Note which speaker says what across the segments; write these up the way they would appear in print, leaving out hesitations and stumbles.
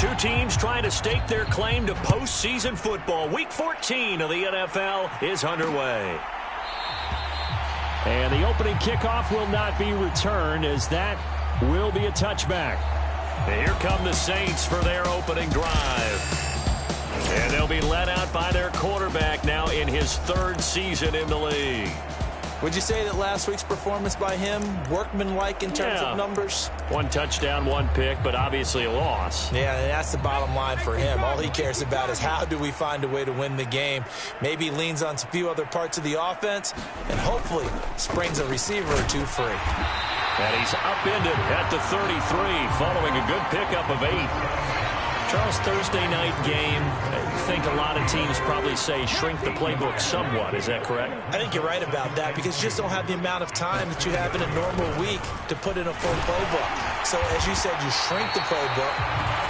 Speaker 1: Two teams trying to stake their claim to postseason football. Week 14 of the NFL is underway.
Speaker 2: And the opening kickoff will not be returned, as that will be a touchback.
Speaker 1: And here come the Saints for their opening drive. And they'll be led out by their quarterback now in his third season in the league.
Speaker 3: Would you say that last week's performance by him, workmanlike in terms of numbers?
Speaker 1: One touchdown, one pick, but obviously a loss.
Speaker 3: Yeah, and that's the bottom line for him. All he cares about is how do we find a way to win the game. Maybe leans on a few other parts of the offense and hopefully springs a receiver or two free.
Speaker 1: And he's upended at the 33 following a good pickup of 8.
Speaker 2: Charles, Thursday night game, I think a lot of teams probably say shrink the playbook somewhat. Is that correct?
Speaker 3: I think you're right about that because you just don't have the amount of time that you have in a normal week to put in a full playbook. So as you said, you shrink the playbook,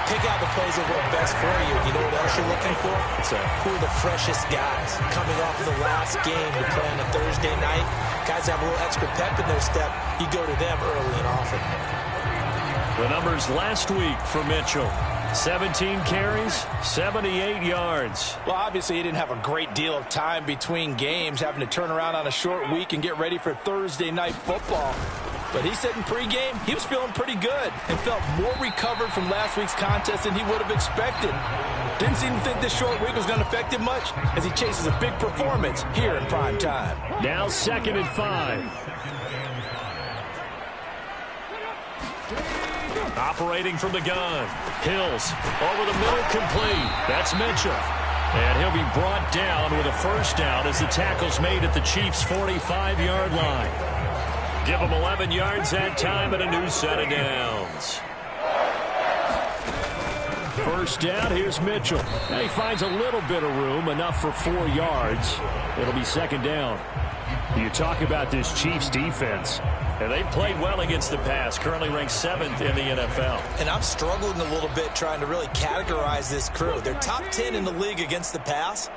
Speaker 3: pick out the plays that work best for you. You know what else you're looking for? Who are the freshest guys coming off of the last game to play on a Thursday night? Guys have a little extra pep in their step. You go to them early and often.
Speaker 1: The numbers last week for Mitchell. 17 carries, 78 yards.
Speaker 4: Well, obviously, he didn't have a great deal of time between games, having to turn around on a short week and get ready for Thursday night football. But he said in pregame, he was feeling pretty good and felt more recovered from last week's contest than he would have expected. Didn't seem to think this short week was going to affect him much as he chases a big performance here in prime time.
Speaker 2: Now 2nd and 5.
Speaker 1: Operating from the gun. Hills over the middle, complete. That's Mitchell. And he'll be brought down with a first down as the tackle's made at the Chiefs' 45-yard line. Give them 11 yards that time and a new set of downs.
Speaker 2: First down, here's Mitchell. And he finds a little bit of room, enough for 4 yards. It'll be 2nd down.
Speaker 1: You talk about this Chiefs defense. And they've played well against the pass, currently ranked 7th in the NFL.
Speaker 3: And I'm struggling a little bit trying to really categorize this crew. They're top 10 in the league against the pass,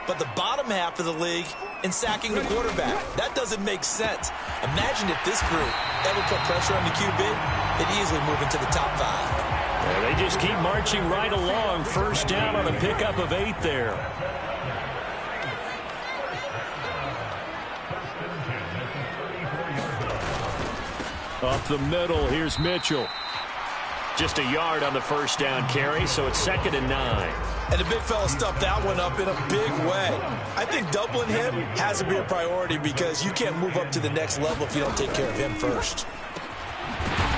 Speaker 3: but the bottom half of the league in sacking the quarterback. That doesn't make sense. Imagine if this group ever put pressure on the QB, they'd easily move into the top 5.
Speaker 1: Yeah, they just keep marching right along. First down on a pickup of 8 there.
Speaker 2: Up the middle, here's Mitchell.
Speaker 1: Just a yard on the first down carry, so it's 2nd and 9.
Speaker 3: And the big fella stuffed that one up in a big way. I think doubling him has to be a priority because you can't move up to the next level if you don't take care of him first.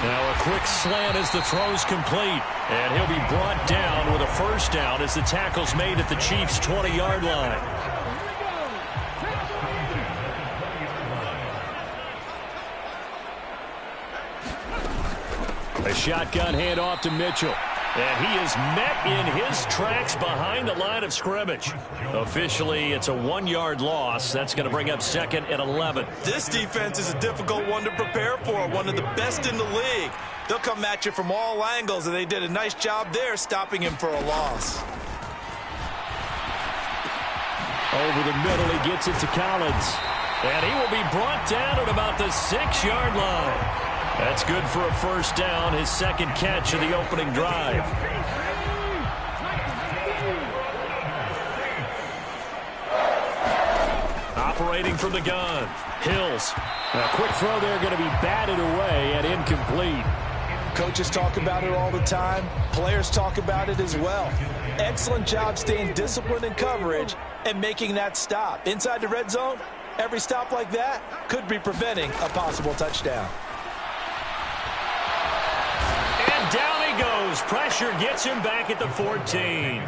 Speaker 1: Now a quick slant as the throw's complete. And he'll be brought down with a first down as the tackle's made at the Chiefs' 20-yard line.
Speaker 2: A shotgun handoff to Mitchell.
Speaker 1: And he is met in his tracks behind the line of scrimmage. Officially, it's a 1-yard loss. That's going to bring up 2nd and 11.
Speaker 3: This defense is a difficult one to prepare for, one of the best in the league. They'll come at you from all angles, and they did a nice job there stopping him for a loss.
Speaker 2: Over the middle, he gets it to Collins.
Speaker 1: And he will be brought down at about the 6-yard line. That's good for a first down, his 2nd catch of the opening drive. Operating from the gun, Hills.
Speaker 2: A quick throw there going to be batted away and incomplete.
Speaker 4: Coaches talk about it all the time. Players talk about it as well. Excellent job staying disciplined in coverage and making that stop. Inside the red zone, every stop like that could be preventing a possible touchdown.
Speaker 1: Down he goes. Pressure gets him back at the 14.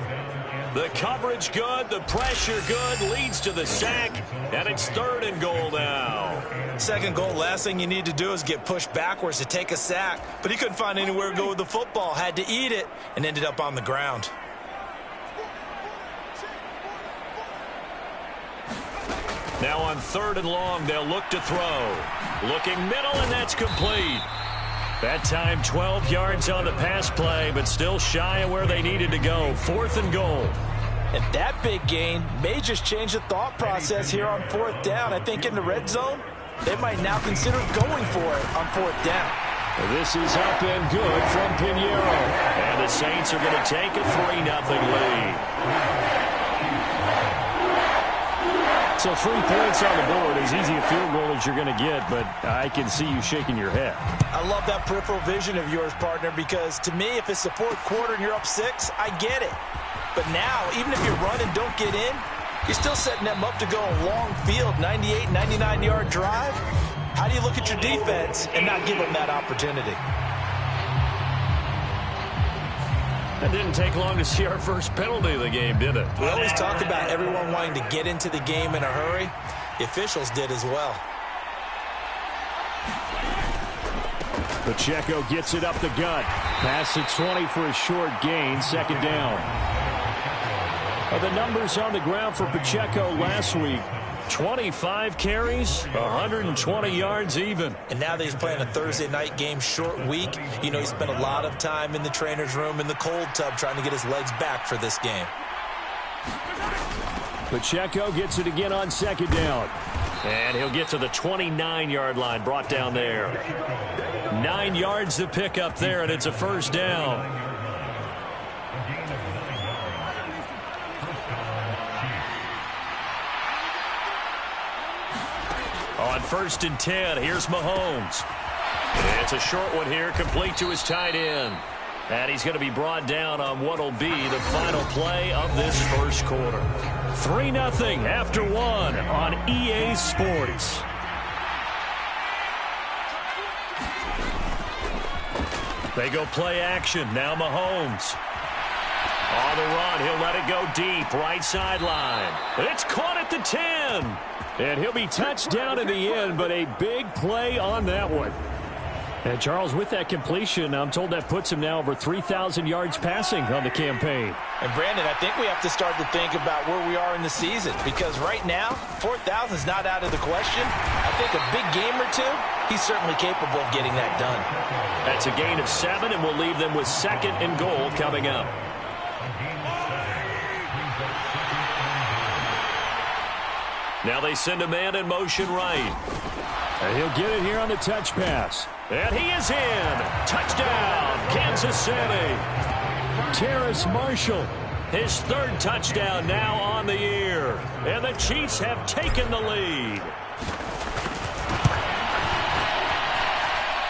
Speaker 1: The coverage good, the pressure good, leads to the sack, and it's 3rd and goal now.
Speaker 3: 2nd goal, last thing you need to do is get pushed backwards to take a sack, but he couldn't find anywhere to go with the football, had to eat it, and ended up on the ground.
Speaker 1: Now on 3rd and long, they'll look to throw. Looking middle, and that's complete. That time 12 yards on the pass play, but still shy of where they needed to go. 4th and goal.
Speaker 4: And that big gain may just change the thought process here on 4th down. I think in the red zone, they might now consider going for it on 4th down.
Speaker 2: This is up and good from Pinheiro.
Speaker 1: And the Saints are going to take a 3-0 lead.
Speaker 2: So 3 points on the board, as easy a field goal as you're going to get, but I can see you shaking your head.
Speaker 3: I love that peripheral vision of yours, partner, because to me, if it's the 4th quarter and you're up 6, I get it. But now, even if you run and don't get in, you're still setting them up to go a long field, 98, 99-yard drive. How do you look at your defense and not give them that opportunity?
Speaker 1: That didn't take long to see our first penalty of the game, did it?
Speaker 3: We always talk about everyone wanting to get into the game in a hurry. The officials did as well.
Speaker 2: Pacheco gets it up the gut. Pass to 20 for a short gain, 2nd down. The numbers on the ground for Pacheco last week.
Speaker 1: 25 carries, 120 yards even.
Speaker 3: And now that he's playing a Thursday night game, short week, you know, he spent a lot of time in the trainer's room in the cold tub trying to get his legs back for this game.
Speaker 2: Pacheco gets it again on 2nd down.
Speaker 1: And he'll get to the 29-yard line, brought down there. 9 yards to pick up there, and it's a 1st down. On 1st and 10, here's Mahomes. It's a short one here, complete to his tight end. And he's going to be brought down on what will be the final play of this 1st quarter. 3-0 after 1 on EA Sports. They go play action. Now Mahomes. On the run, he'll let it go deep. Right sideline. It's caught at the 10.
Speaker 2: And he'll be touched down in the end, but a big play on that one. And Charles, with that completion, I'm told that puts him now over 3,000 yards passing on the campaign.
Speaker 3: And Brandon, I think we have to start to think about where we are in the season, because right now, 4,000 is not out of the question. I think a big game or two, he's certainly capable of getting that done.
Speaker 1: That's a gain of 7, and we'll leave them with 2nd and goal coming up. Now they send a man in motion right.
Speaker 2: And he'll get it here on the touch pass.
Speaker 1: And he is in. Touchdown, Kansas City.
Speaker 2: Terrace Marshall.
Speaker 1: His 3rd touchdown now on the year. And the Chiefs have taken the lead.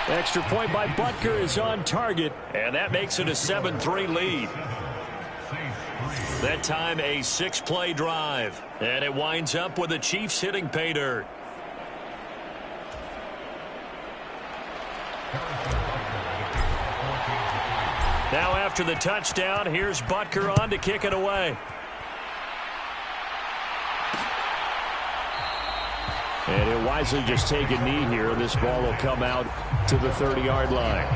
Speaker 2: Extra point by Butker is on target.
Speaker 1: And that makes it a 7-3 lead. That time a 6-play drive. And it winds up with the Chiefs hitting pay dirt. Now after the touchdown, here's Butker on to kick it away.
Speaker 2: And he'll wisely just take a knee here. This ball will come out to the 30-yard line.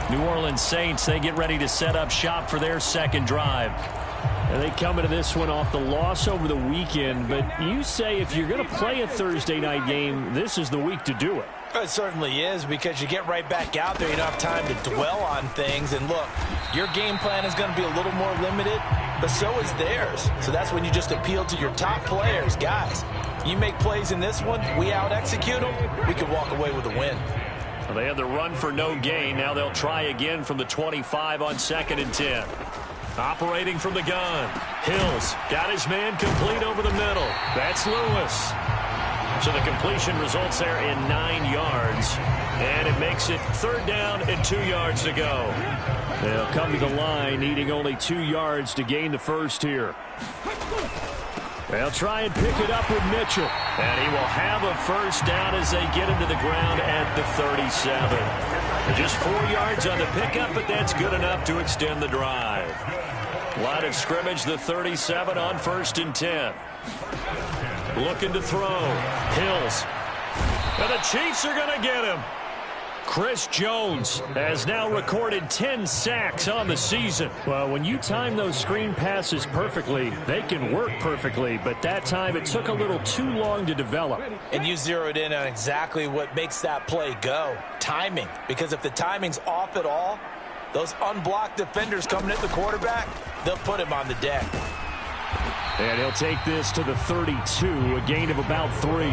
Speaker 1: New Orleans Saints, they get ready to set up shop for their 2nd drive.
Speaker 2: And they come into this one off the loss over the weekend. But you say if you're going to play a Thursday night game, this is the week to do it.
Speaker 3: It certainly is, because you get right back out there. You don't have time to dwell on things. And look, your game plan is going to be a little more limited, but so is theirs. So that's when you just appeal to your top players. Guys, you make plays in this one, we out-execute them, we can walk away with a win.
Speaker 1: Well, they had the run for no gain. Now they'll try again from the 25 on 2nd and 10. Operating from the gun. Hills got his man complete over the middle. That's Lewis. So the completion results there in 9 yards. And it makes it 3rd down and 2 yards to go.
Speaker 2: They'll come to the line, needing only 2 yards to gain the 1st here. They'll try and pick it up with Mitchell.
Speaker 1: And he will have a 1st down as they get him to the ground at the 37. Just 4 yards on the pickup, but that's good enough to extend the drive. Line of scrimmage, the 37 on 1st and 10. Looking to throw. Hills. And the Chiefs are going to get him. Chris Jones has now recorded 10 sacks on the season.
Speaker 2: Well, when you time those screen passes perfectly, they can work perfectly, but that time it took a little too long to develop.
Speaker 3: And you zeroed in on exactly what makes that play go. Timing. Because if the timing's off at all, those unblocked defenders coming at the quarterback, they'll put him on the deck.
Speaker 2: And he'll take this to the 32, a gain of about 3.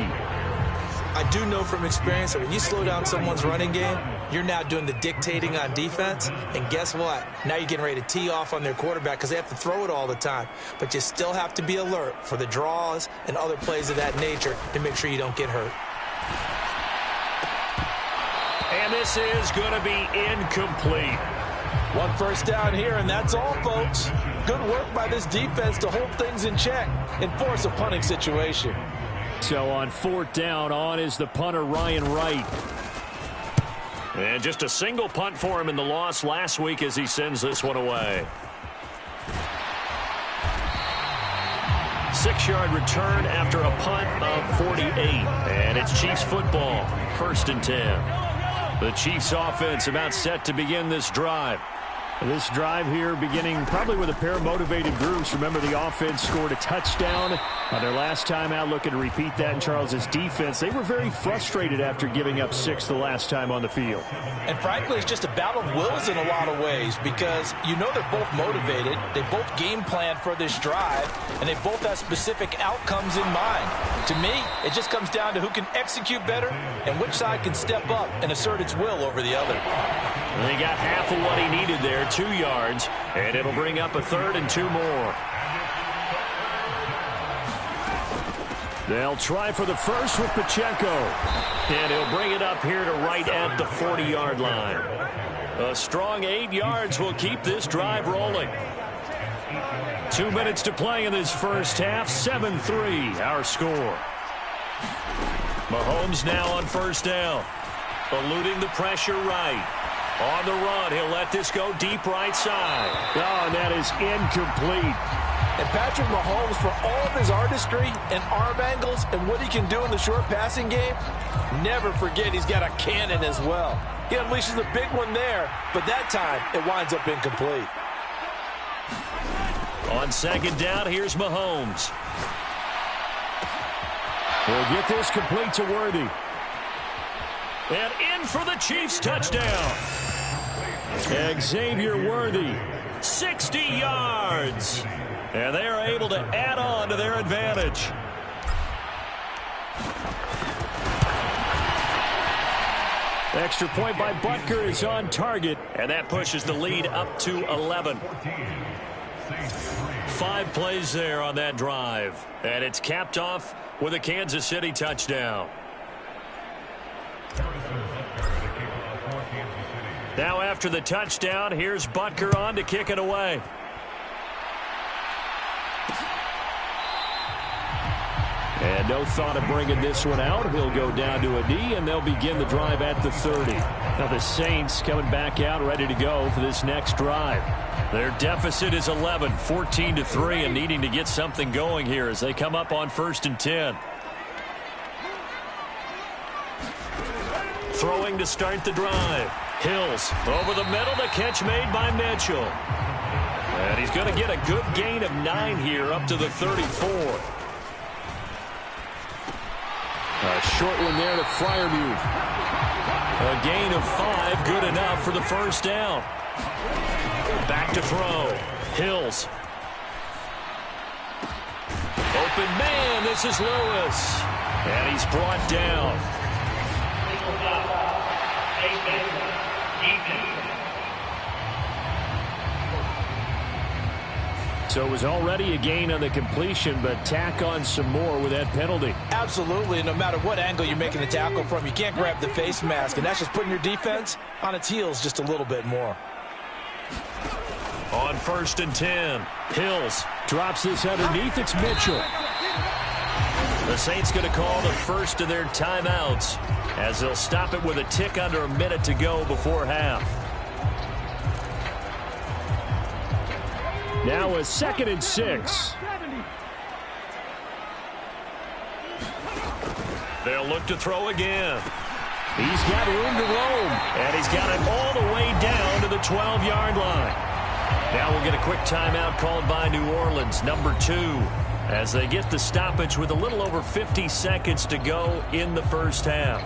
Speaker 3: I do know from experience that when you slow down someone's running game, you're now doing the dictating on defense, and guess what? Now you're getting ready to tee off on their quarterback because they have to throw it all the time. But you still have to be alert for the draws and other plays of that nature to make sure you don't get hurt.
Speaker 2: And this is going to be incomplete.
Speaker 4: One first down here, and that's all, folks. Good work by this defense to hold things in check and force a punting situation.
Speaker 2: So on 4th down, on is the punter, Ryan Wright.
Speaker 1: And just a single punt for him in the loss last week as he sends this one away. 6-yard return after a punt of 48. And it's Chiefs football, 1st and 10. The Chiefs offense about set to begin this drive.
Speaker 2: This drive here beginning probably with a pair of motivated groups. Remember, the offense scored a touchdown on their last time out. Looking to repeat that in Charles's defense. They were very frustrated after giving up 6 the last time on the field.
Speaker 4: And frankly, it's just a battle of wills in a lot of ways because you know they're both motivated. They both game plan for this drive, and they both have specific outcomes in mind. To me, it just comes down to who can execute better and which side can step up and assert its will over the other.
Speaker 1: And he got half of what he needed there, 2 yards, and it'll bring up a 3rd and 2 more.
Speaker 2: They'll try for the first with Pacheco.
Speaker 1: And he'll bring it up here to right at the 40-yard line. A strong 8 yards will keep this drive rolling.
Speaker 2: 2 minutes to play in this first half. 7-3, our score.
Speaker 1: Mahomes now on 1st down. Eluding the pressure right. On the run, he'll let this go deep right side.
Speaker 2: Oh, and that is incomplete.
Speaker 4: And Patrick Mahomes, for all of his artistry and arm angles and what he can do in the short passing game, never forget he's got a cannon as well. He unleashes a big one there, but that time it winds up incomplete.
Speaker 1: On 2nd down, here's Mahomes.
Speaker 2: We'll get this complete to Worthy.
Speaker 1: And in for the Chiefs touchdown.
Speaker 2: Xavier Worthy.
Speaker 1: 60 yards. And they are able to add on to their advantage.
Speaker 2: Extra point by Butker is on target.
Speaker 1: And that pushes the lead up to 11. 5 plays there on that drive. And it's capped off with a Kansas City touchdown. Now after the touchdown, here's Butker on to kick it away.
Speaker 2: And no thought of bringing this one out. He'll go down to a knee, and they'll begin the drive at the 30. Now the Saints coming back out ready to go for this next drive.
Speaker 1: Their deficit is 11, 14-3, and needing to get something going here as they come up on 1st and 10. Throwing to start the drive. Hills over the middle, the catch made by Mitchell. And he's going to get a good gain of 9 here up to the 34.
Speaker 2: A short one there to Freiermuth.
Speaker 1: A gain of 5, good enough for the 1st down. Back to throw. Hills. Open man, this is Lewis. And he's brought down.
Speaker 2: So it was already a gain on the completion, but tack on some more with that penalty.
Speaker 4: Absolutely, and no matter what angle you're making the tackle from, you can't grab the face mask, and that's just putting your defense on its heels just a little bit more.
Speaker 1: On 1st and 10, Hills
Speaker 2: drops this underneath. It's Mitchell.
Speaker 1: The Saints going to call the first of their timeouts as they'll stop it with a tick under a minute to go before half.
Speaker 2: Now a 2nd and 6.
Speaker 1: They'll look to throw again.
Speaker 2: He's got room to roam.
Speaker 1: And he's got it all the way down to the 12-yard line. Now we'll get a quick timeout called by New Orleans, number 2, as they get the stoppage with a little over 50 seconds to go in the first half.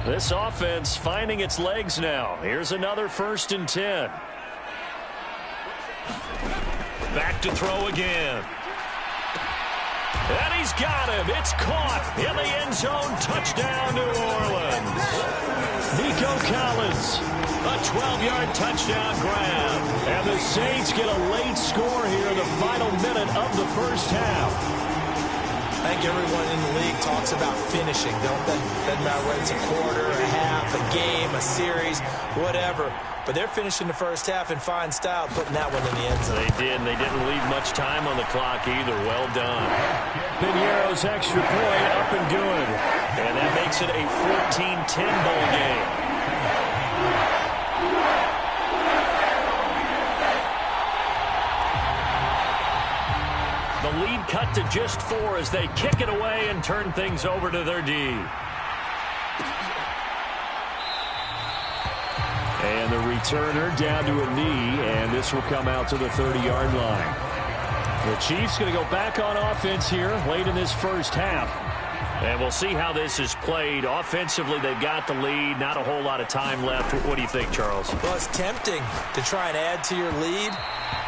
Speaker 1: This offense finding its legs now. Here's another 1st and 10. Back to throw again. And he's got him. It's caught in the end zone. Touchdown, New Orleans.
Speaker 2: Nico Collins,
Speaker 1: a 12-yard touchdown grab.
Speaker 2: And the Saints get a late score here in the final minute of the first half.
Speaker 3: I think everyone in the league talks about finishing, don't they? Doesn't matter whether it's a quarter, a half, a game, a series, whatever. But they're finishing the first half in fine style, putting that one in the end zone.
Speaker 1: They did, and they didn't leave much time on the clock either. Well done.
Speaker 2: Piñeiro's extra point up and good.
Speaker 1: And that makes it a 14-10 ball game. The lead cut to just 4 as they kick it away and turn things over to their D.
Speaker 2: And the returner down to a knee, and this will come out to the 30-yard line. The Chiefs going to go back on offense here late in this first half.
Speaker 1: And we'll see how this is played. Offensively, they've got the lead. Not a whole lot of time left. What do you think, Charles?
Speaker 3: Well, it's tempting to try and add to your lead,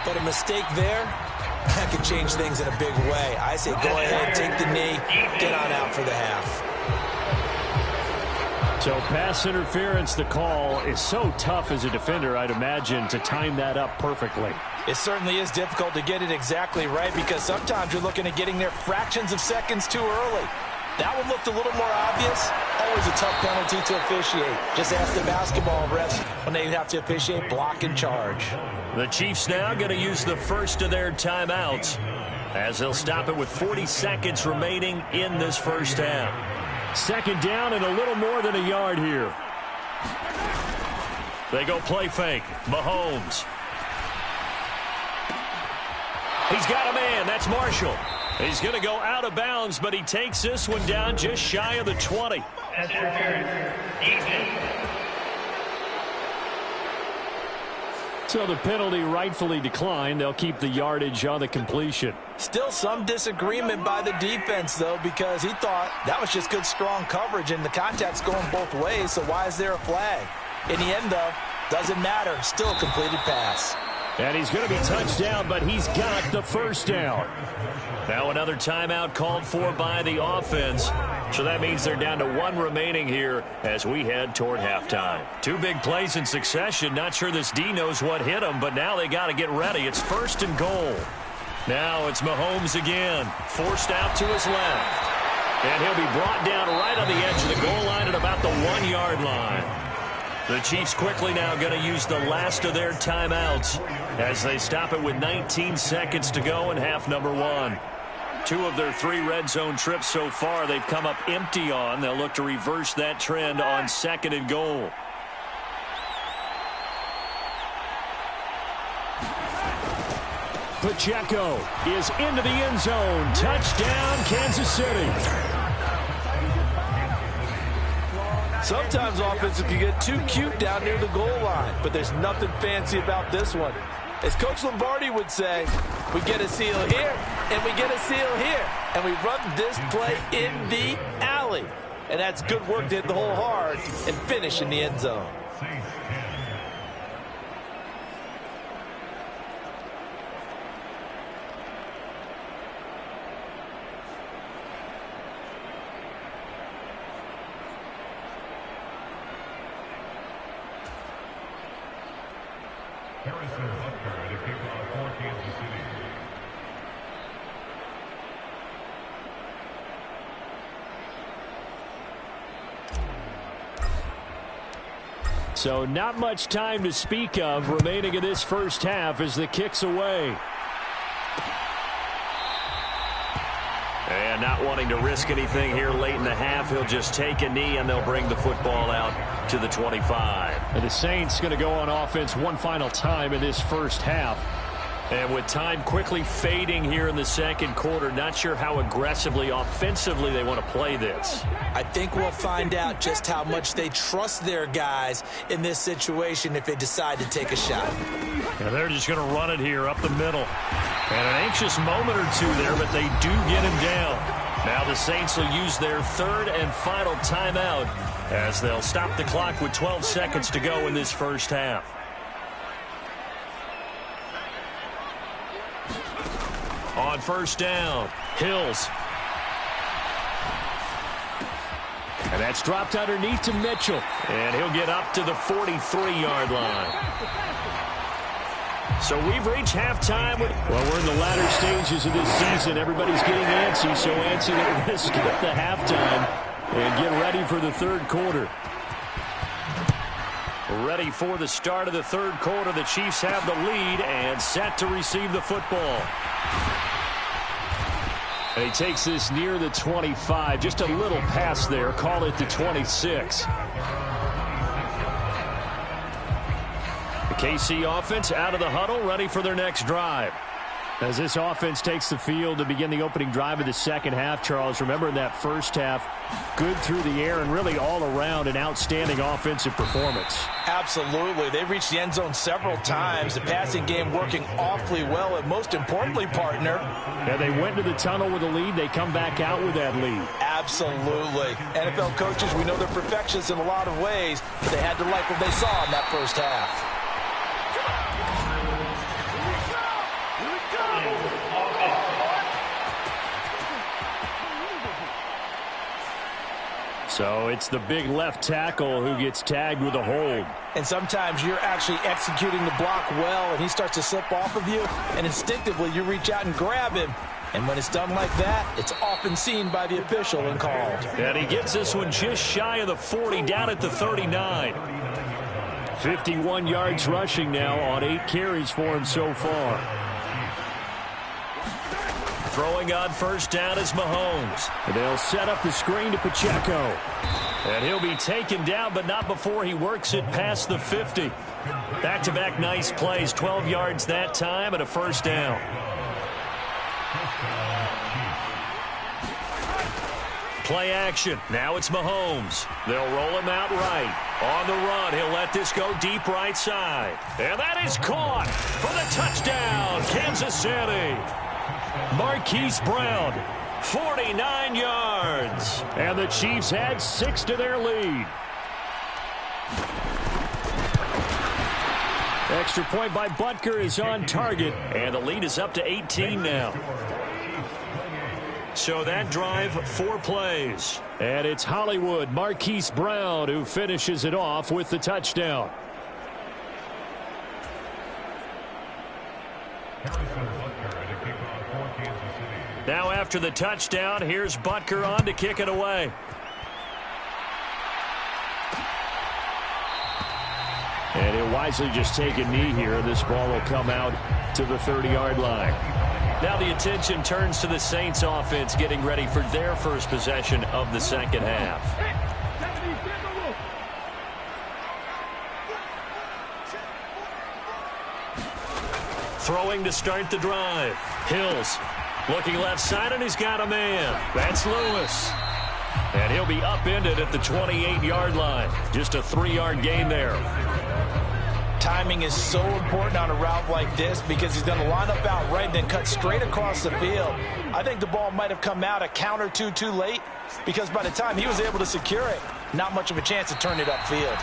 Speaker 3: but a mistake there, that could change things in a big way. I say go ahead, take the knee, get on out for the half.
Speaker 2: So pass interference, the call is so tough as a defender, I'd imagine, to time that up perfectly.
Speaker 4: It certainly is difficult to get it exactly right because sometimes you're looking at getting there fractions of seconds too early. That one looked a little more obvious. Always a tough penalty to officiate. Just ask the basketball refs when they have to officiate block and charge.
Speaker 1: The Chiefs now going to use the first of their timeouts as they'll stop it with 40 seconds remaining in this first half.
Speaker 2: Second down and a little more than a yard here.
Speaker 1: They go play fake. Mahomes. He's got a man. That's Marshall. He's going to go out of bounds, but he takes this one down just shy of the 20.
Speaker 2: So the penalty rightfully declined. They'll keep the yardage on the completion.
Speaker 4: Still some disagreement by the defense, though, because he thought that was just good, strong coverage, and the contact's going both ways, so why is there a flag? In the end, though, doesn't matter. Still a completed pass.
Speaker 2: And he's going to be touched down, but he's got the first down.
Speaker 1: Now another timeout called for by the offense. So that means they're down to 1 remaining here as we head toward halftime. 2 big plays in succession. Not sure this D knows what hit him, but now they got to get ready. It's 1st and goal. Now it's Mahomes again, forced out to his left. And he'll be brought down right on the edge of the goal line at about the 1-yard line. The Chiefs quickly now going to use the last of their timeouts as they stop it with 19 seconds to go in half number 1. 2 of their 3 red zone trips so far they've come up empty on. They'll look to reverse that trend on 2nd and goal.
Speaker 2: Pacheco is into the end zone. Touchdown, Kansas City.
Speaker 4: Sometimes offenses can get too cute down near the goal line, but there's nothing fancy about this one. As Coach Lombardi would say, we get a seal here, and we get a seal here, and we run this play in the alley. And that's good work to hit the hole hard and finish in the end zone.
Speaker 2: So not much time to speak of remaining in this first half as the kick's away.
Speaker 1: And not wanting to risk anything here late in the half, he'll just take a knee and they'll bring the football out to the 25.
Speaker 2: And the Saints going to go on offense one final time in this first half.
Speaker 1: And with time quickly fading here in the second quarter, not sure how aggressively, offensively they want to play this.
Speaker 3: I think we'll find out just how much they trust their guys in this situation if they decide to take a shot.
Speaker 1: And they're just going to run it here up the middle. And an anxious moment or two there, but they do get him down. Now the Saints will use their 3rd and final timeout as they'll stop the clock with 12 seconds to go in this first half. On 1st down, Hills
Speaker 2: And that's dropped underneath to Mitchell.
Speaker 1: And he'll get up to the 43-yard line. So we've reached halftime.
Speaker 2: Well, we're in the latter stages of this season. Everybody's getting antsy, so antsy that we're going to skip the halftime and get ready for the third quarter.
Speaker 1: Ready for the start of the third quarter. The Chiefs have the lead and set to receive the football.
Speaker 2: And he takes this near the 25. Just a little pass there. Call it the 26.
Speaker 1: The KC offense out of the huddle, ready for their next drive.
Speaker 2: As this offense takes the field to begin the opening drive of the second half, Charles, remember in that first half, good through the air and really all around an outstanding offensive performance.
Speaker 4: Absolutely. They reached the end zone several times. The passing game working awfully well, and most importantly, partner.
Speaker 2: Yeah, they went to the tunnel with a lead. They come back out with that lead.
Speaker 4: Absolutely. NFL coaches, we know they're perfectionists in a lot of ways, but they had to like what they saw in that first half.
Speaker 2: So it's the big left tackle who gets tagged with a hold.
Speaker 4: And sometimes you're actually executing the block well, and he starts to slip off of you, and instinctively you reach out and grab him. And when it's done like that, it's often seen by the official and called.
Speaker 1: And he gets this one just shy of the 40, down at the 39.
Speaker 2: 51 yards rushing now on 8 carries for him so far.
Speaker 1: Throwing on first down is Mahomes.
Speaker 2: They'll set up the screen to Pacheco.
Speaker 1: And he'll be taken down, but not before he works it past the 50. Back-to-back nice plays, 12 yards that time and a first down. Play action. Now it's Mahomes. They'll roll him out right. On the run, he'll let this go deep right side. And that is caught for the touchdown, Kansas City. Marquise Brown, 49 yards.
Speaker 2: And the Chiefs add 6 to their lead. Extra point by Butker is on target.
Speaker 1: And the lead is up to 18 now. So that drive, 4 plays.
Speaker 2: And it's Hollywood, Marquise Brown, who finishes it off with the touchdown.
Speaker 1: Now after the touchdown, here's Butker on to kick it away.
Speaker 2: And he'll wisely just take a knee here. This ball will come out to the 30-yard line.
Speaker 1: Now the attention turns to the Saints offense getting ready for their first possession of the second half. Throwing to start the drive. Hills looking left side, and he's got a man. That's Lewis. And he'll be upended at the 28-yard line. Just a 3-yard gain there.
Speaker 4: Timing is so important on a route like this because he's going to line up out right and then cut straight across the field. I think the ball might have come out a count or two too late because by the time he was able to secure it, not much of a chance to turn it upfield.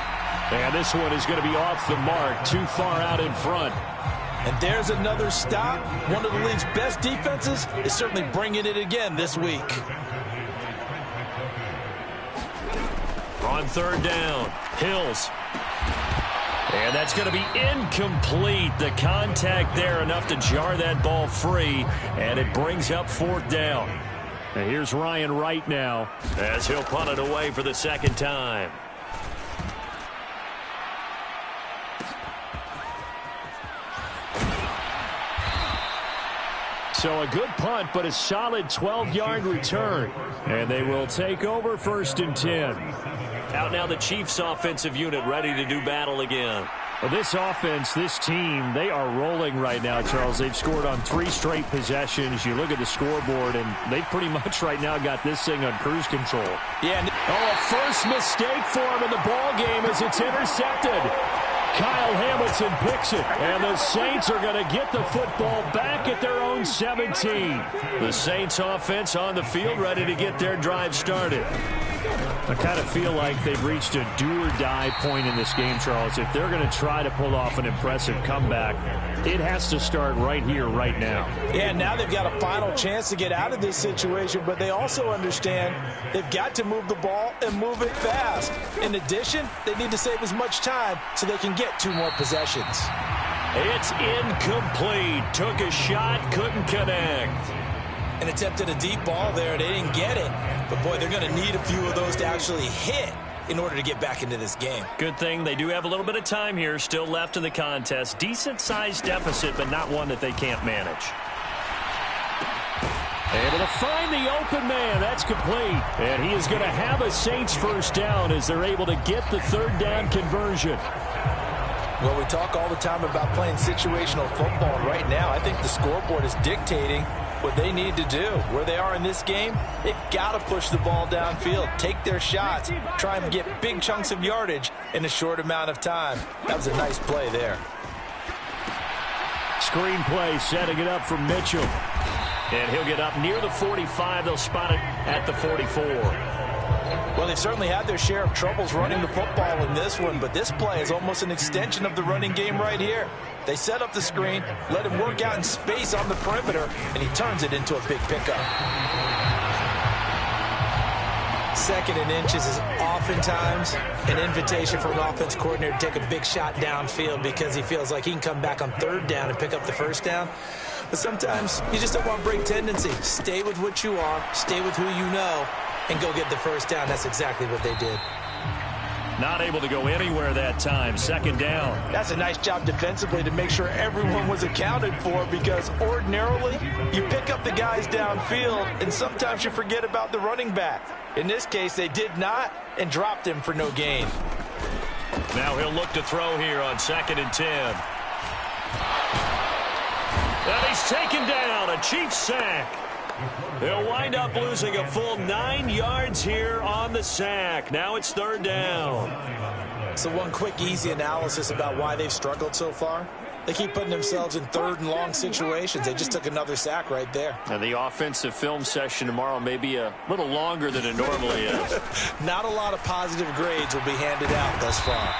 Speaker 2: And this one is going to be off the mark, too far out in front.
Speaker 4: And there's another stop. One of the league's best defenses is certainly bringing it again this week.
Speaker 1: On third down, Hills. And that's going to be incomplete. The contact there enough to jar that ball free, and it brings up fourth down.
Speaker 2: And here's Ryan Wright now,
Speaker 1: as he'll punt it away for the second time.
Speaker 2: So a good punt, but a solid 12-yard return. And they will take over 1st and 10.
Speaker 1: Out now the Chiefs offensive unit ready to do battle again.
Speaker 2: Well, this offense, this team, they are rolling right now, Charles. They've scored on 3 straight possessions. You look at the scoreboard, and they pretty much right now got this thing on cruise control.
Speaker 4: Yeah.
Speaker 2: Oh, a first mistake for him in the ball game as it's intercepted. Kyle Hamilton picks it, and the Saints are going to get the football back at their own 17.
Speaker 1: The Saints offense on the field ready to get their drive started.
Speaker 2: I kind of feel like they've reached a do-or-die point in this game, Charles. If they're going to try to pull off an impressive comeback, it has to start right here, right now.
Speaker 3: Yeah, now they've got a final chance to get out of this situation, but they also understand they've got to move the ball and move it fast. In addition, they need to save as much time so they can get 2 more possessions.
Speaker 1: It's incomplete. Took a shot, couldn't connect.
Speaker 3: And attempted a deep ball there. They didn't get it. But, boy, they're going to need a few of those to actually hit in order to get back into this game.
Speaker 1: Good thing they do have a little bit of time here still left in the contest. Decent-sized deficit, but not one that they can't manage. Able to find the open man. That's complete. And he is going to have a Saints first down as they're able to get the 3rd down conversion.
Speaker 4: Well, we talk all the time about playing situational football. Right now, I think the scoreboard is dictating what they need to do. Where they are in this game, they've got to push the ball downfield, take their shots, try and get big chunks of yardage in a short amount of time. That was a nice play there.
Speaker 2: Screen play, setting it up for Mitchell.
Speaker 1: And he'll get up near the 45. They'll spot it at the 44.
Speaker 3: Well, they've certainly had their share of troubles running the football in this one, but this play is almost an extension of the running game right here. They set up the screen, let him work out in space on the perimeter, and he turns it into a big pickup. 2nd and inches is oftentimes an invitation for an offense coordinator to take a big shot downfield because he feels like he can come back on 3rd down and pick up the 1st down. But sometimes you just don't want break tendency. Stay with what you are, stay with who you know, and go get the 1st down. That's exactly what they did.
Speaker 1: Not able to go anywhere that time. 2nd down.
Speaker 4: That's a nice job defensively to make sure everyone was accounted for, because ordinarily you pick up the guys downfield and sometimes you forget about the running back. In this case, they did not and dropped him for no gain.
Speaker 1: Now he'll look to throw here on 2nd and 10. And he's taken down. A Chiefs sack. They'll wind up losing a full 9 yards here on the sack. Now it's 3rd down.
Speaker 3: So one quick, easy analysis about why they've struggled so far. They keep putting themselves in 3rd and long situations. They just took another sack right there.
Speaker 1: And the offensive film session tomorrow may be a little longer than it normally is.
Speaker 3: Not a lot of positive grades will be handed out thus far.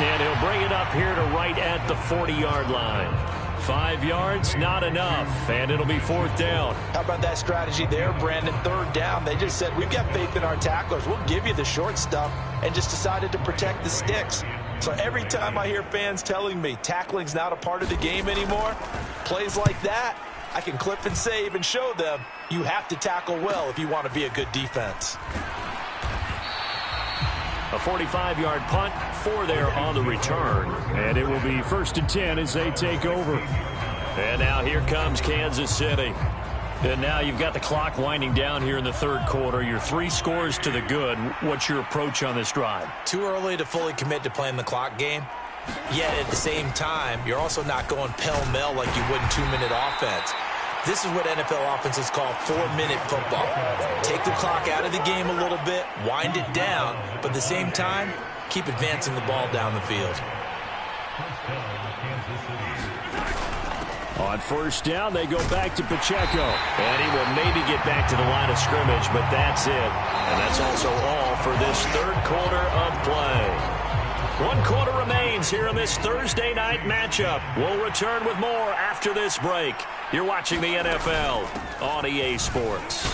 Speaker 1: And he'll bring it up here to right at the 40-yard line. 5 yards, not enough, and it'll be 4th down.
Speaker 4: How about that strategy there, Brandon? 3rd down. They just said, we've got faith in our tacklers. We'll give you the short stuff, and just decided to protect the sticks. So every time I hear fans telling me tackling's not a part of the game anymore, plays like that, I can clip and save and show them you have to tackle well if you want to be a good defense.
Speaker 1: A 45-yard punt, 4 there on the return.
Speaker 2: And it will be 1st and 10 as they take over.
Speaker 1: And now here comes Kansas City. And now you've got the clock winding down here in the 3rd quarter. You're 3 scores to the good. What's your approach on this drive?
Speaker 3: Too early to fully commit to playing the clock game. Yet at the same time, you're also not going pell-mell like you would in 2-minute offense. This is what NFL offenses call 4-minute football. Take the clock out of the game a little bit, wind it down, but at the same time, keep advancing the ball down the field.
Speaker 2: On 1st down, they go back to Pacheco.
Speaker 1: And he will maybe get back to the line of scrimmage, but that's it. And that's also all for this 3rd quarter of play. 1 quarter remains here in this Thursday night matchup. We'll return with more after this break. You're watching the NFL on EA Sports.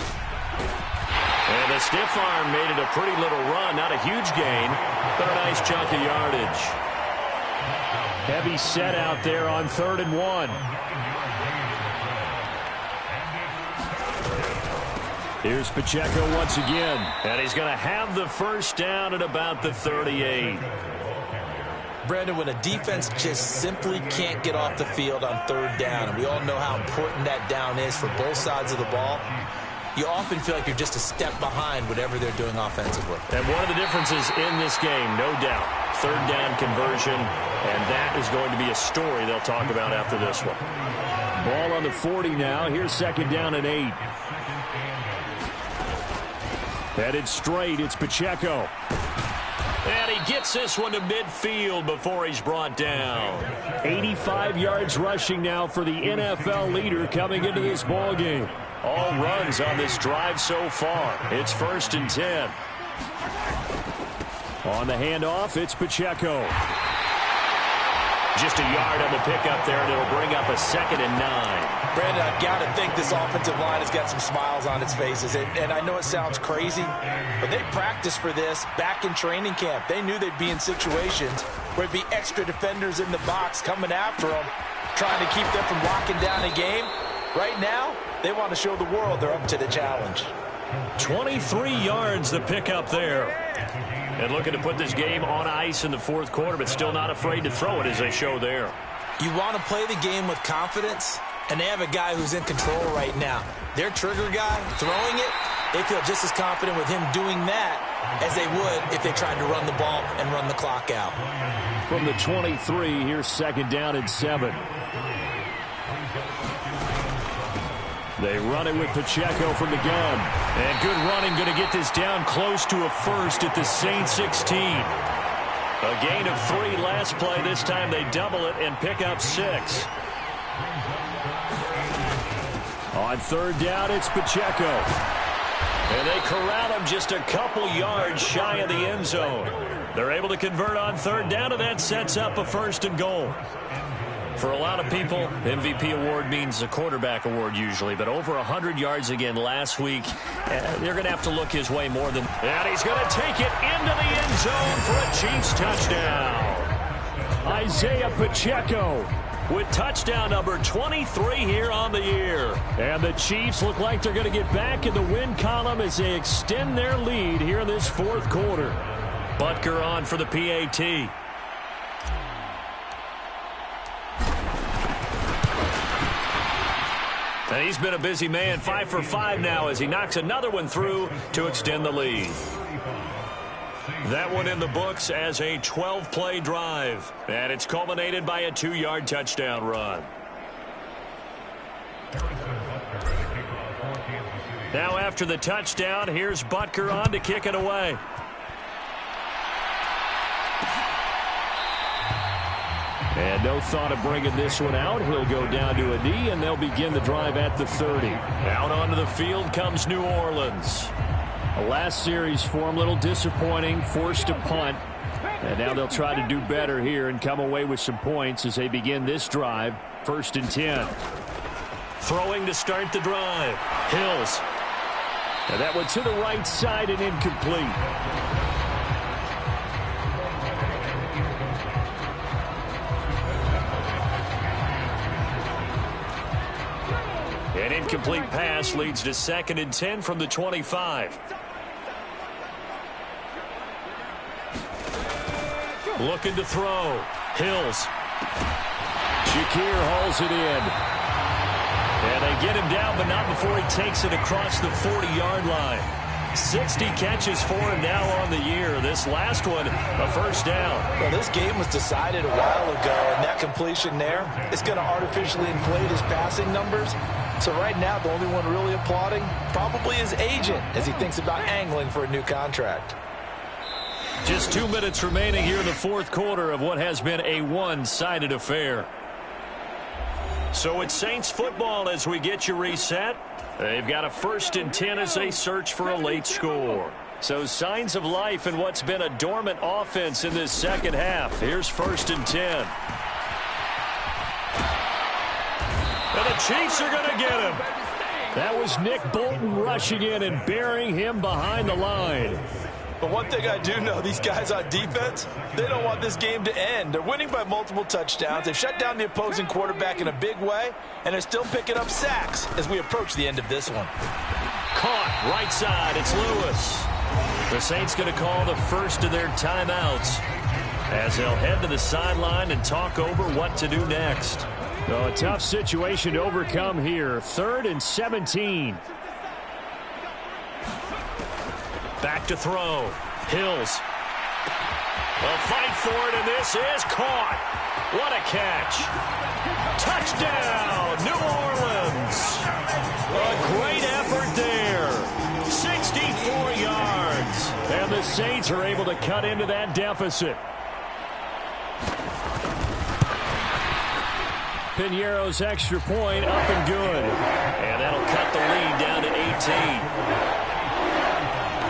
Speaker 1: And the stiff arm made it a pretty little run. Not a huge gain, but a nice chunk of yardage.
Speaker 2: Heavy set out there on 3rd and 1. Here's Pacheco once again.
Speaker 1: And he's going to have the 1st down at about the 38.
Speaker 3: Brandon, when a defense just simply can't get off the field on 3rd down, and we all know how important that down is for both sides of the ball, you often feel like you're just a step behind whatever they're doing offensively.
Speaker 1: And one of the differences in this game, no doubt, 3rd down conversion, and that is going to be a story they'll talk about after this one.
Speaker 2: Ball on the 40 now. Here's 2nd down and 8. Headed straight, it's Pacheco.
Speaker 1: And he gets this one to midfield before he's brought down.
Speaker 2: 85 yards rushing now for the NFL leader coming into this ball game.
Speaker 1: All runs on this drive so far. It's 1st and 10.
Speaker 2: On the handoff, it's Pacheco.
Speaker 1: Just a yard on the pickup there, and it'll bring up a 2nd and 9.
Speaker 3: Brandon, I've got to think this offensive line has got some smiles on its faces. And I know it sounds crazy, but they practiced for this back in training camp. They knew they'd be in situations where it'd be extra defenders in the box coming after them, trying to keep them from locking down a game. Right now, they want to show the world they're up to the challenge.
Speaker 1: 23 yards the pickup there. And looking to put this game on ice in the 4th quarter, but still not afraid to throw it as they show there.
Speaker 3: You want to play the game with confidence, and they have a guy who's in control right now. Their trigger guy, throwing it, they feel just as confident with him doing that as they would if they tried to run the ball and run the clock out.
Speaker 2: From the 23, here's 2nd down and 7. They run it with Pacheco from the gun.
Speaker 1: And good running, going to get this down close to a first at the Saints 16. A gain of 3 last play. This time they double it and pick up 6.
Speaker 2: On 3rd down, it's Pacheco.
Speaker 1: And they corral him just a couple yards shy of the end zone. They're able to convert on 3rd down, and that sets up a 1st and goal. For a lot of people, MVP award means a quarterback award usually, but over 100 yards again last week. They're going to have to look his way more than... And he's going to take it into the end zone for a Chiefs touchdown.
Speaker 2: Isaiah Pacheco
Speaker 1: with touchdown number 23 here on the year.
Speaker 2: And the Chiefs look like they're going to get back in the win column as they extend their lead here in this 4th quarter.
Speaker 1: Butker on for the PAT. And he's been a busy man, 5 for 5 now as he knocks another one through to extend the lead. That one in the books as a 12-play drive. And it's culminated by a 2-yard touchdown run. Now after the touchdown, here's Butker on to kick it away.
Speaker 2: And no thought of bringing this one out. He'll go down to a knee, and they'll begin the drive at the 30.
Speaker 1: Out onto the field comes New Orleans.
Speaker 2: The last series for him, a little disappointing, forced to punt. And now they'll try to do better here and come away with some points as they begin this drive. 1st and 10.
Speaker 1: Throwing to start the drive. Hills.
Speaker 2: And that one to the right side and incomplete.
Speaker 1: An incomplete pass leads to 2nd and 10 from the 25. Looking to throw. Hills.
Speaker 2: Shakir hauls it in.
Speaker 1: And they get him down, but not before he takes it across the 40-yard line. 60 catches for him now on the year. This last one, a 1st down.
Speaker 3: Well, this game was decided a while ago, and that completion there is going to artificially inflate his passing numbers. So right now, the only one really applauding probably his agent as he thinks about angling for a new contract.
Speaker 1: Just 2 minutes remaining here in the 4th quarter of what has been a one-sided affair. So it's Saints football as we get you reset. They've got a 1st and 10 as they search for a late score. So signs of life in what's been a dormant offense in this 2nd half. Here's 1st and 10. And the Chiefs are going to get him.
Speaker 2: That was Nick Bolton rushing in and burying him behind the line.
Speaker 3: But one thing I do know, these guys on defense, they don't want this game to end. They're winning by multiple touchdowns. They've shut down the opposing quarterback in a big way, and they're still picking up sacks as we approach the end of this one.
Speaker 1: Caught right side. It's Lewis. The Saints going to call the first of their timeouts as they'll head to the sideline and talk over what to do next.
Speaker 2: So a tough situation to overcome here. 3rd and 17.
Speaker 1: Back to throw. Hills. A fight for it, and this is caught. What a catch. Touchdown, New Orleans. A great effort there. 64 yards.
Speaker 2: And the Saints are able to cut into that deficit. Piñeiro's extra point up and good.
Speaker 1: And that'll cut the lead down to 18.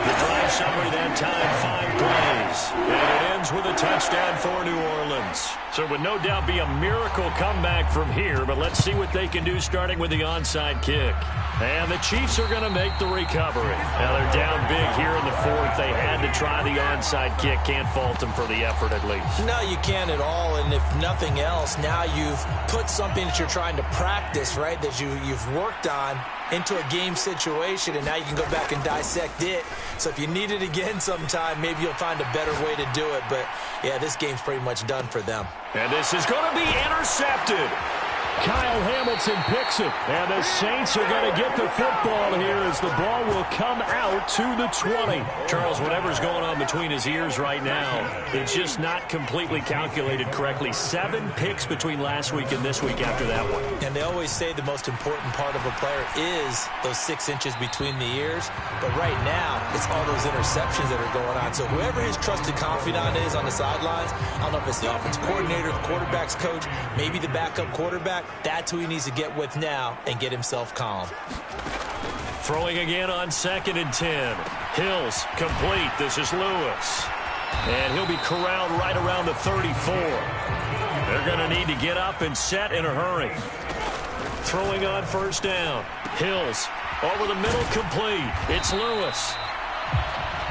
Speaker 1: The drive summary that time, 5 plays. And it ends with a touchdown for New Orleans.
Speaker 2: So it would no doubt be a miracle comeback from here, but let's see what they can do starting with the onside kick. And the Chiefs are going to make the recovery. Now they're down big here in the fourth. They had to try the onside kick. Can't fault them for the effort at least.
Speaker 3: No, you can't at all. And if nothing else, now you've put something that you're trying to practice, right, that you've worked on into a game situation, and now you can go back and dissect it. So if you need it again sometime, maybe you'll find a better way to do it. But, yeah, this game's pretty much done for them.
Speaker 2: And this is going to be intercepted. Kyle Hamilton picks it, and the Saints are going to get the football here as the ball will come out to the 20.
Speaker 1: Charles, whatever's going on between his ears right now, it's just not completely calculated correctly. 7 picks between last week and this week after that one.
Speaker 3: And they always say the most important part of a player is those 6 inches between the ears. But right now, it's all those interceptions that are going on. So whoever his trusted confidant is on the sidelines, I don't know if it's the offense coordinator, the quarterback's coach, maybe the backup quarterback, that's who he needs to get with now and get himself calm.
Speaker 1: Throwing again on 2nd and 10. Hills complete. This is Lewis. And he'll be corralled right around the 34. They're going to need to get up and set in a hurry. Throwing on 1st down. Hills over the middle, complete. It's Lewis.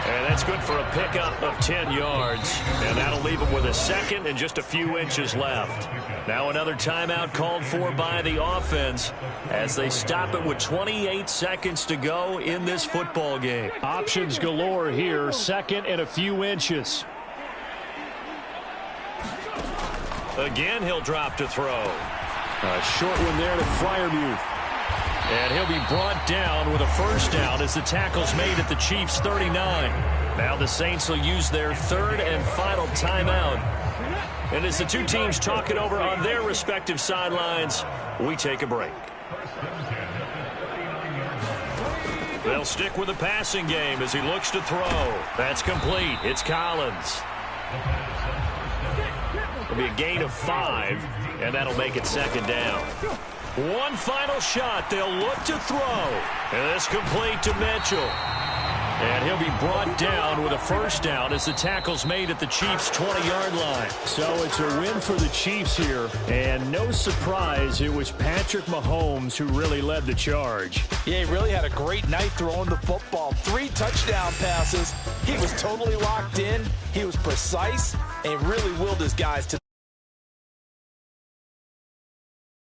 Speaker 1: And that's good for a pickup of 10 yards. And that'll leave him with a 2nd and just a few inches left. Now another timeout called for by the offense as they stop it with 28 seconds to go in this football game.
Speaker 2: Options galore here. 2nd and a few inches.
Speaker 1: Again, he'll drop to throw.
Speaker 2: A short one there to Freiermuth.
Speaker 1: And he'll be brought down with a 1st down as the tackle's made at the Chiefs' 39. Now the Saints will use their 3rd and final timeout. And as the two teams talk it over on their respective sidelines, we take a break. They'll stick with the passing game as he looks to throw. That's complete. It's Collins. It'll be a gain of 5, and that'll make it 2nd down. One final shot. They'll look to throw. And it's complete to Mitchell. And he'll be brought down with a 1st down as the tackle's made at the Chiefs' 20-yard line.
Speaker 2: So it's a win for the Chiefs here. And no surprise, it was Patrick Mahomes who really led the charge.
Speaker 4: Yeah, he really had a great night throwing the football. 3 touchdown passes. He was totally locked in. He was precise and really willed his guys to